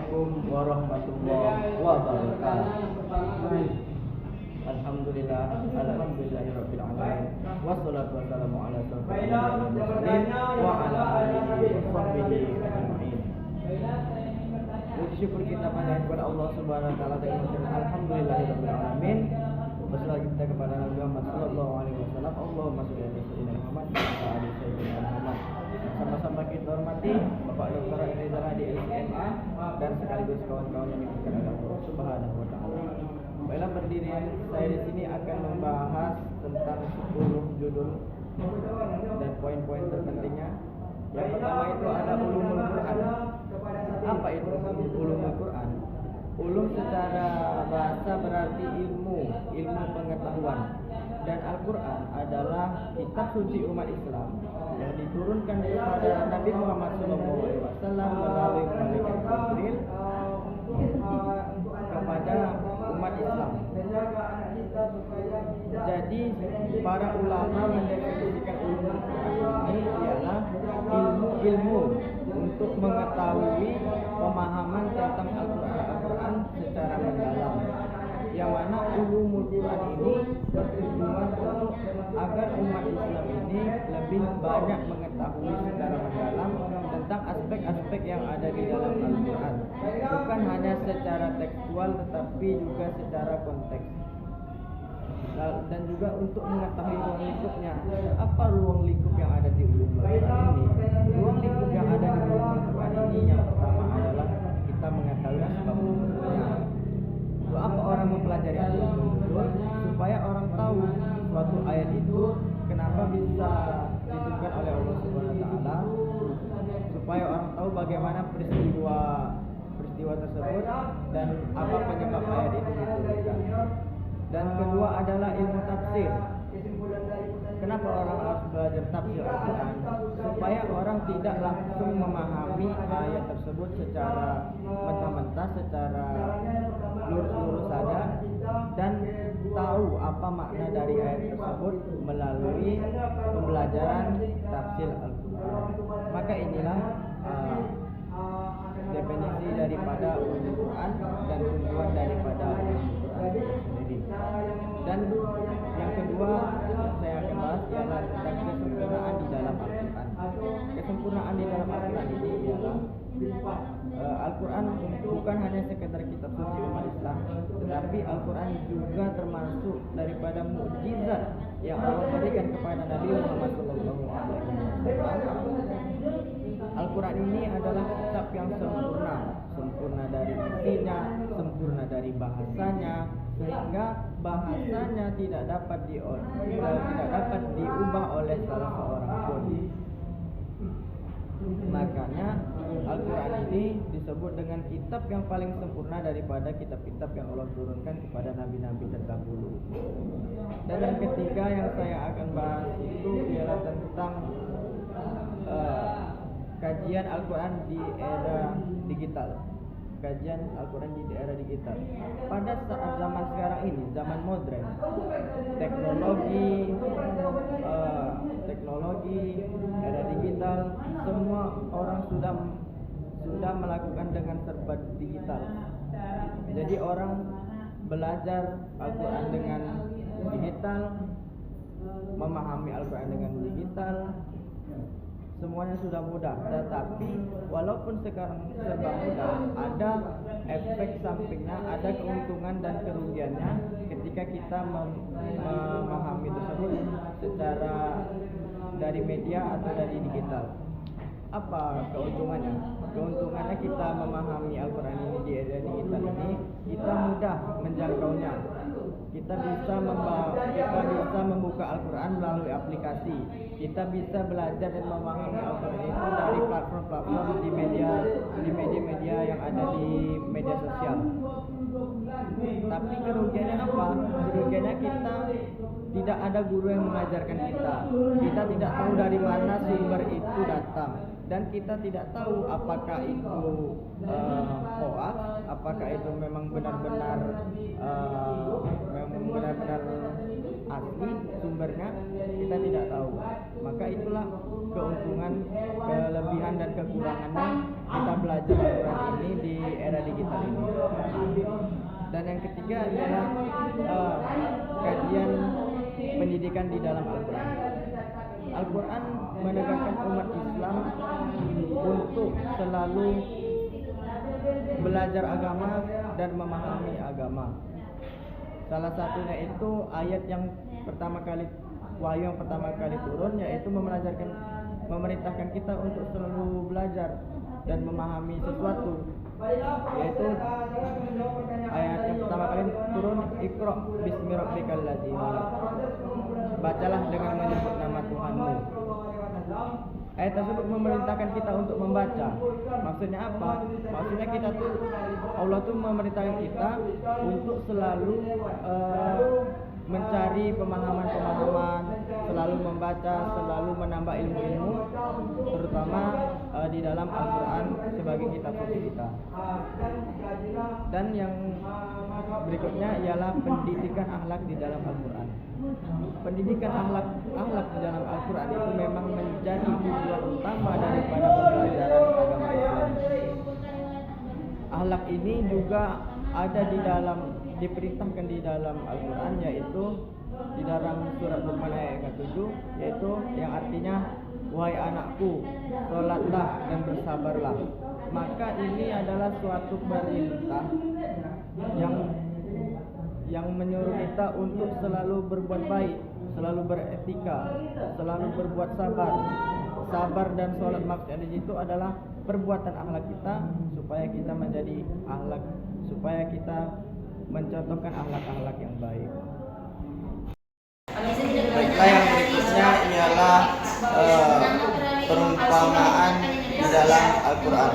Assalamualaikum warahmatullahi wabarakatuh. Alhamdulillahirabbil alamin. Wassalatu wassalamu ala asyrofil mursalin wa ala alihi washabbihi ajmain. Puji syukur kita kepada Allah Subhanahu wa taala dan alhamdulillahirabbil alamin. Bersalawat kita kepada Nabi Muhammad sallallahu alaihi wasallam. Allahumma shalli ala sayyidina Muhammad wa ala sayyidina Muhammad. Sama-sama kita hormati Bapak Dr. Rizal Hadi LCMA dan sekaligus kawan-kawan yang dimuliakan oleh Allah Subhanahu wa taala. Baiklah, berdirian saya di sini akan membahas tentang 10 judul dan poin-poin terpentingnya. Yang pertama itu ada ulumul Quran. Apa itu ulumul Quran? Ulum secara bahasa berarti ilmu pengetahuan. Dan Al-Quran adalah kitab suci umat Islam yang diturunkan kepada Nabi Muhammad SAW melalui malaikat Jibril kepada umat Islam. Jadi para ulama mendefinisikan ulumul Quran ini ialah ilmu untuk mengetahui pemahaman tentang Al-Quran secara mendalam. Yang mana ulumul Quran ini bertujuan untuk agar umat Islam ini lebih banyak mengetahui secara mendalam tentang aspek-aspek yang ada di dalam Al-Quran, bukan hanya secara tekstual tetapi juga secara konteks. Dan juga untuk mengetahui ruang lingkupnya. Apa ruang lingkup yang ada di ulumul Quran ini? Ruang lingkup yang ada di ulumul Quran ini yang pertama adalah kita mengetahui asbab nuzulnya. Apa orang mempelajari asbab nuzul? Supaya orang tahu suatu ayat itu kenapa bisa diturunkan oleh Allah Subhanahu wa taala, supaya orang tahu bagaimana peristiwa tersebut dan apa penyebab ayat itu diturunkan. Dan kedua adalah ilmu tafsir. Kenapa orang harus belajar tafsir Al-Quran? Supaya orang tidak langsung memahami ayat tersebut secara mentah-mentah, secara lurus-lurus saja, dan tahu apa makna dari ayat tersebut melalui pembelajaran tafsir Al-Quran. Maka inilah definisi daripada ulumul Quran dan tujuan daripada ulumul Quran sendiri. Dan yang kedua saya akan bahas ialah tentang kesempurnaan di dalam Al-Quran. Kesempurnaan di dalam Al-Quran ini ialah Al-Quran bukan hanya sekedar kitab suci umat Islam, tetapi Al-Quran juga termasuk daripada mukjizat yang Allah berikan kepada Nabi Muhammad SAW. Al-Quran ini adalah kitab yang sempurna dari isinya, sempurna dari bahasanya, sehingga bahasanya tidak dapat diubah oleh salah seorang pun. Makanya Al-Quran ini disebut dengan kitab yang paling sempurna daripada kitab-kitab yang Allah turunkan kepada nabi-nabi terdahulu. Dan yang ketiga yang saya akan bahas itu ialah tentang kajian Al-Quran di era digital. Kajian Al-Quran di era digital. Pada saat zaman sekarang ini, zaman modern, teknologi, era digital, semua orang sudah melakukan dengan serba digital. Jadi orang belajar Al-Quran dengan digital, memahami Al-Quran dengan digital, semuanya sudah mudah. Tetapi walaupun sekarang serba mudah, ada efek sampingnya, ada keuntungan dan kerugiannya ketika kita memahami tersebut secara dari media atau dari digital. Apa keuntungannya? Keuntungannya kita memahami Al-Quran ini di era digital ini, kita mudah menjangkaunya. Kita bisa membuka Al-Quran melalui aplikasi. Kita bisa belajar dan memahami Al-Quran itu dari platform-platform di media yang ada di media sosial. Tapi kerugiannya apa? Kerugiannya kita tidak ada guru yang mengajarkan kita. Kita tidak tahu dari mana sumber itu datang. Dan kita tidak tahu apakah itu hoax, apakah itu memang benar-benar asli sumbernya kita tidak tahu. Maka itulah keuntungan, kelebihan dan kekurangannya kita belajar Al-Quran ini di era digital ini. Dan yang ketiga adalah kajian pendidikan di dalam Al-Quran. Al-Quran menegakkan umat Islam untuk selalu belajar agama dan memahami agama. Salah satunya itu ayat yang pertama kali, wahyu yang pertama kali turun, yaitu memerintahkan kita untuk selalu belajar dan memahami sesuatu, yaitu ayat yang pertama kali turun, Iqra bismi rabbikal ladzi khalaq. Bacalah dengan menyebut nama Tuhanmu. Ayat tersebut memerintahkan kita untuk membaca. Maksudnya apa? Maksudnya kita tuh, Allah tuh memerintahkan kita untuk selalu mencari pemahaman-pemahaman, selalu membaca, selalu menambah ilmu-ilmu, terutama di dalam Al-Quran sebagai kitab suci kita. Dan yang berikutnya ialah pendidikan akhlak di dalam Al-Quran. Pendidikan akhlak di dalam Al-Quran itu memang menjadi tujuan utama daripada pembelajaran agama Islam. Akhlak ini juga ada diperintahkan di dalam Al-Quran, yaitu di dalam surat Luqman ayat 7, yaitu yang artinya, wahai anakku, sholatlah dan bersabarlah. Maka ini adalah suatu perintah yang menyuruh kita untuk selalu berbuat baik, selalu beretika, selalu berbuat sabar. Sabar dan sholat maksudnya di situ adalah perbuatan akhlak kita, supaya kita menjadi akhlak, supaya kita mencontohkan akhlak-akhlak yang baik. Baiklah, yang berikutnya ialah perumpamaan di dalam Al-Quran.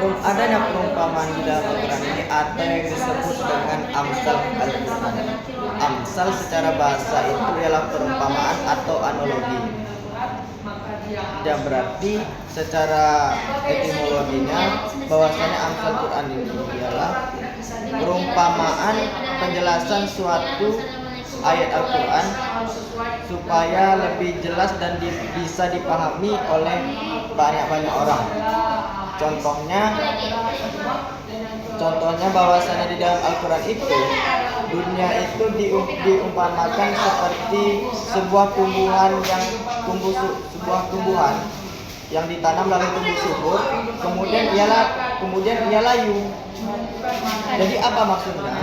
Adanya perumpamaan di dalam Al-Quran ini ada yang disebut dengan amsal Al-Quran. Amsal secara bahasa itu ialah perumpamaan atau analogi. Dan berarti secara etimologinya bahwasanya amsal Quran ini ialah perumpamaan penjelasan suatu ayat Al-Quran supaya lebih jelas dan bisa dipahami oleh banyak orang. Contohnya bahwasanya di dalam Al-Quran itu dunia itu diumpamakan seperti sebuah tumbuhan yang ditanam lalu tumbuh subur, kemudian ia layu. Jadi apa maksudnya?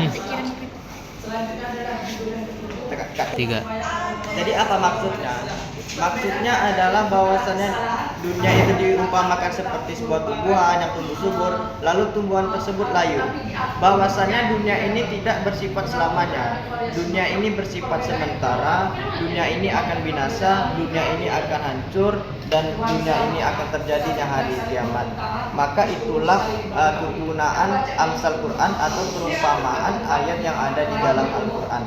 Tiga. Jadi apa maksudnya? Maksudnya adalah bahwasanya dunia itu diumpamakan seperti sebuah tumbuhan yang tumbuh subur, lalu tumbuhan tersebut layu. Bahwasanya dunia ini tidak bersifat selamanya. Dunia ini bersifat sementara, dunia ini akan binasa, dunia ini akan hancur, dan dunia ini akan terjadinya hari kiamat. Maka itulah kegunaan amsal Quran atau perumpamaan ayat yang ada di dalam Al-Quran.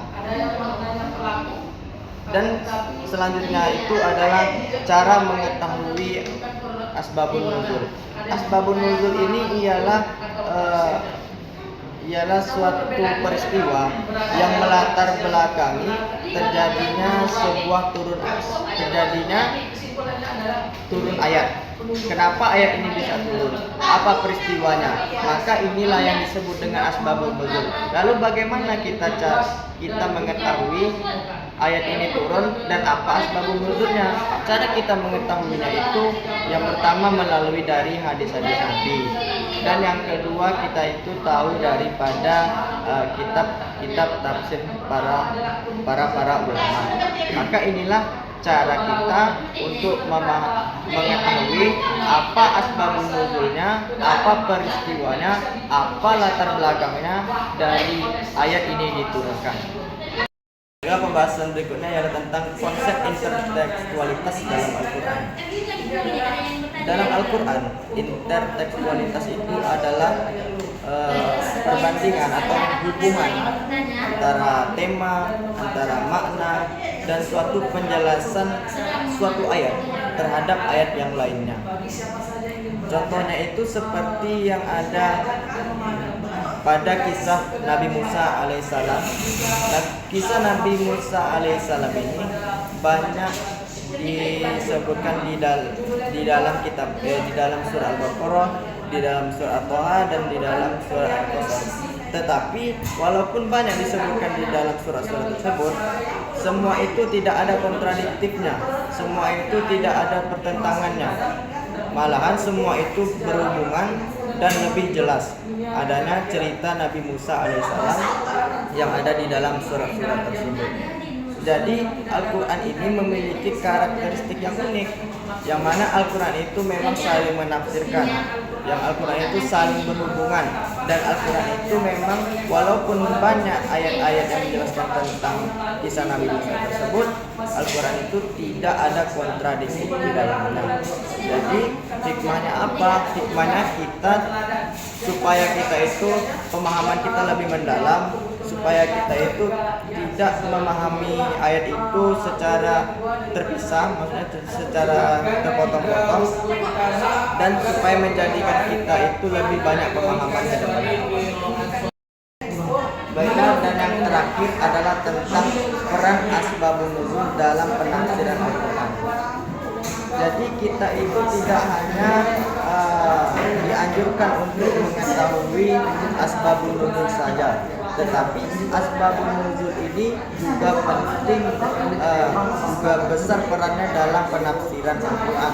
Dan selanjutnya itu adalah cara mengetahui asbabun nuzul. Asbabun nuzul ini ialah suatu peristiwa yang melatar belakangi terjadinya turun ayat. Kenapa ayat ini bisa turun? Apa peristiwanya? Maka inilah yang disebut dengan asbabun nuzul. Lalu bagaimana kita mengetahui ayat ini turun dan apa asbabun nuzulnya? Cara kita mengetahuinya itu yang pertama melalui dari hadis-hadis Nabi, dan yang kedua kita itu tahu daripada kitab tafsir para ulama. Maka inilah cara kita untuk mengetahui apa asbabun nuzulnya, apa peristiwanya, apa latar belakangnya dari ayat ini diturunkan. Juga pembahasan berikutnya ialah tentang konsep intertekstualitas dalam Al-Quran. Dalam Al-Quran, intertekstualitas itu adalah perbandingan atau hubungan antara tema, antara makna, dan suatu penjelasan suatu ayat terhadap ayat yang lainnya. Contohnya itu seperti yang ada pada kisah Nabi Musa alaihissalam. Nah, kisah Nabi Musa alaihissalam ini banyak disebutkan di dalam kitab di dalam surah Al-Baqarah, di dalam surah At-Taha, dan di dalam surah Al-Qasas. Tetapi walaupun banyak disebutkan di dalam surah-surah tersebut, semua itu tidak ada kontradiktifnya, semua itu tidak ada pertentangannya. Malahan semua itu berhubungan dan lebih jelas adanya cerita Nabi Musa alaihissalam yang ada di dalam surah-surah tersebut. Jadi Al-Quran ini memiliki karakteristik yang unik, yang mana Al-Quran itu memang saling menafsirkan, yang Al-Quran itu saling berhubungan, dan Al-Quran itu memang walaupun banyak ayat-ayat yang menjelaskan tentang kisah Nabi Musa tersebut, Al-Quran itu tidak ada kontradiksi di dalamnya. Jadi hikmahnya apa? Hikmahnya kita supaya kita itu pemahaman kita lebih mendalam, supaya kita itu tidak memahami ayat itu secara terpisah, maksudnya secara terpotong-potong, dan supaya menjadikan kita itu lebih banyak pemahaman ke depannya. Baiklah, dan yang terakhir adalah tentang peran asbabun nuzul dalam penafsiran Al-Quran. Jadi kita itu tidak hanya dianjurkan untuk mengetahui asbabun nuzul saja, tetapi asbabun nuzul ini juga penting, juga besar perannya dalam penafsiran Al-Quran.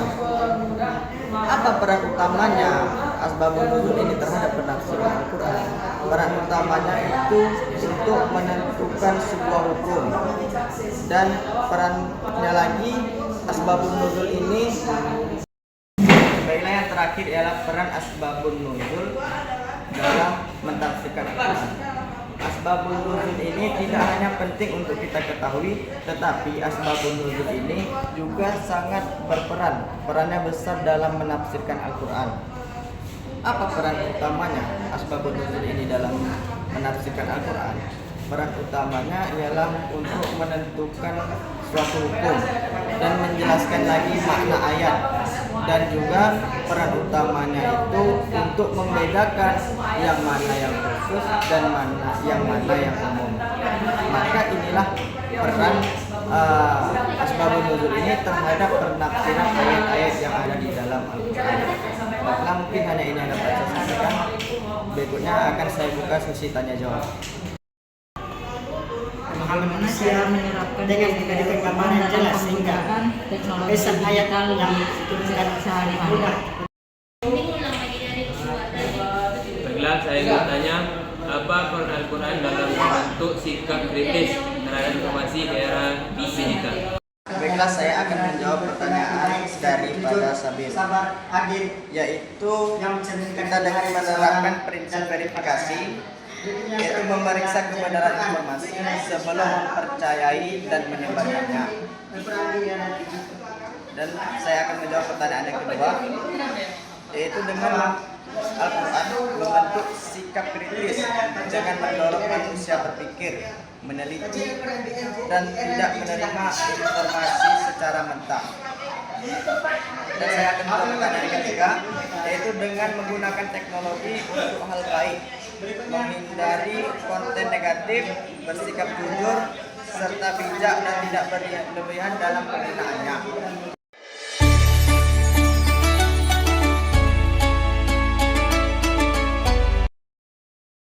Apa peran utamanya asbabun nuzul ini terhadap penafsiran Al-Quran? Peran utamanya itu untuk menentukan sebuah hukum, dan perannya lagi asbabun nuzul ini, baiklah, yang terakhir ialah peran asbabun nuzul dalam mentafsirkan Al-Quran. Asbabun nuzul ini tidak hanya penting untuk kita ketahui, tetapi asbabun nuzul ini juga sangat berperan, perannya besar dalam menafsirkan Al-Quran. Apa peran utamanya asbabun nuzul ini dalam menafsirkan Al-Quran? Peran utamanya ialah untuk menentukan suatu hukum dan menjelaskan lagi makna ayat, dan juga peran utamanya itu untuk membedakan yang mana yang khusus dan yang mana yang umum. Maka inilah peran asbabun nuzul ini terhadap penafsiran ayat-ayat yang ada di dalam Al-Quran. Baiklah, mungkin hanya ini yang dapat saya sampaikan. Berikutnya akan saya buka sesi tanya jawab. Pemahaman manusia dengan gambaran yang jelas sehingga pesan ayat yang diturunkan mudah. Baiklah, saya ingin tanya, apa peran Al-Quran dalam membentuk sikap kritis terhadap informasi era digital? Baiklah, saya akan menjawab pertanyaan daripada Sabir, yaitu kita dengan menerapkan prinsip verifikasi, yaitu memeriksa kebenaran informasi sebelum mempercayai dan menyebarkannya. Dan saya akan menjawab pertanyaan yang kedua, yaitu dengan Al-Quran membentuk sikap kritis dengan mendorong manusia berpikir, meneliti, dan tidak menerima informasi secara mentah. Dan saya akan menjawab pertanyaan yang ketiga, yaitu dengan menggunakan teknologi untuk hal baik, menghindari konten negatif, bersikap jujur, serta bijak dan tidak berlebihan dalam penggunaannya.